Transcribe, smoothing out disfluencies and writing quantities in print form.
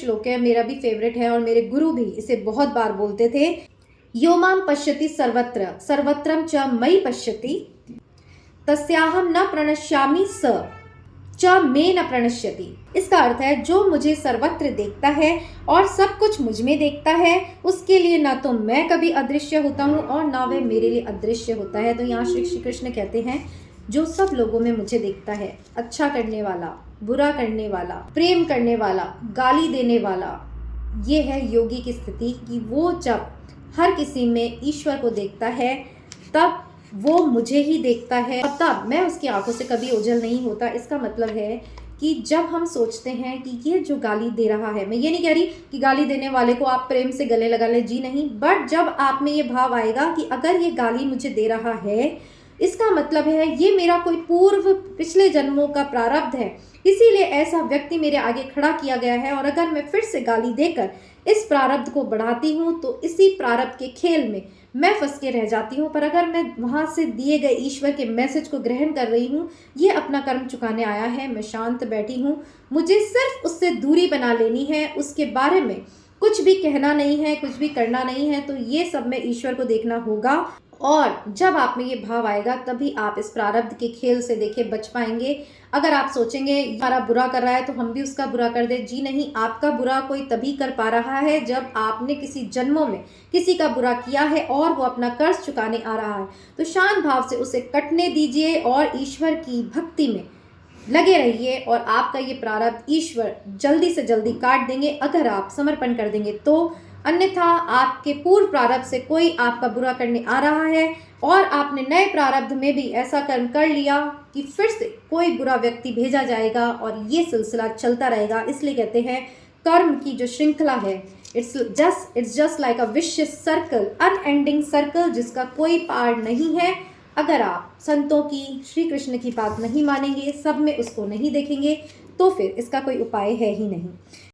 श्लोक है, मेरा भी फेवरेट है और मेरे गुरु भी इसे बहुत बार बोलते थे। यो माम पश्यति सर्वत्र सर्वत्रम च मयि पश्यति तस्याहम न प्रणश्यामि स च मे न प्रणश्यति। इसका अर्थ है जो मुझे सर्वत्र देखता है और सब कुछ मुझ में देखता है, उसके लिए ना तो मैं कभी अदृश्य होता हूँ और ना वह मेरे लिए अदृश्य होता है। तो यहाँ श्री कृष्ण कहते हैं जो सब लोगों में मुझे देखता है, अच्छा करने वाला, बुरा करने वाला, प्रेम करने वाला, गाली देने वाला, ये है योगी की स्थिति कि वो जब हर किसी में ईश्वर को देखता है तब वो मुझे ही देखता है और तब मैं उसकी आंखों से कभी ओझल नहीं होता। इसका मतलब है कि जब हम सोचते हैं कि ये जो गाली दे रहा है, मैं ये नहीं कह रही कि गाली देने वाले को आप प्रेम से गले लगा लें, जी नहीं, बट जब आप में ये भाव आएगा कि अगर ये गाली मुझे दे रहा है, इसका मतलब है ये मेरा कोई पूर्व पिछले जन्मों का प्रारब्ध है, इसीलिए ऐसा व्यक्ति मेरे आगे खड़ा किया गया है और अगर मैं फिर से गाली देकर इस प्रारब्ध को बढ़ाती हूँ तो इसी प्रारब्ध के खेल में मैं फंस के रह जाती हूँ। पर अगर मैं वहाँ से दिए गए ईश्वर के मैसेज को ग्रहण कर रही हूँ, ये अपना कर्म चुकाने आया है, मैं शांत बैठी हूँ, मुझे सिर्फ उससे दूरी बना लेनी है, उसके बारे में कुछ भी कहना नहीं है, कुछ भी करना नहीं है, तो ये सब में ईश्वर को देखना होगा। और जब आप में ये भाव आएगा तभी आप इस प्रारब्ध के खेल से देखिए बच पाएंगे। अगर आप सोचेंगे हमारा बुरा कर रहा है तो हम भी उसका बुरा कर दे, जी नहीं, आपका बुरा कोई तभी कर पा रहा है जब आपने किसी जन्मों में किसी का बुरा किया है और वो अपना कर्ज चुकाने आ रहा है। तो शांत भाव से उसे कटने दीजिए और ईश्वर की भक्ति में लगे रहिए और आपका ये प्रारब्ध ईश्वर जल्दी से जल्दी काट देंगे अगर आप समर्पण कर देंगे तो। अन्यथा आपके पूर्व प्रारब्ध से कोई आपका बुरा करने आ रहा है और आपने नए प्रारब्ध में भी ऐसा कर्म कर लिया कि फिर से कोई बुरा व्यक्ति भेजा जाएगा और ये सिलसिला चलता रहेगा। इसलिए कहते हैं कर्म की जो श्रृंखला है, it's just like a vicious circle, unending circle जिसका कोई पार नहीं है। अगर आप संतों की, श्री कृष्ण की बात नहीं मानेंगे, सब में उसको नहीं देखेंगे, तो फिर इसका कोई उपाय है ही नहीं।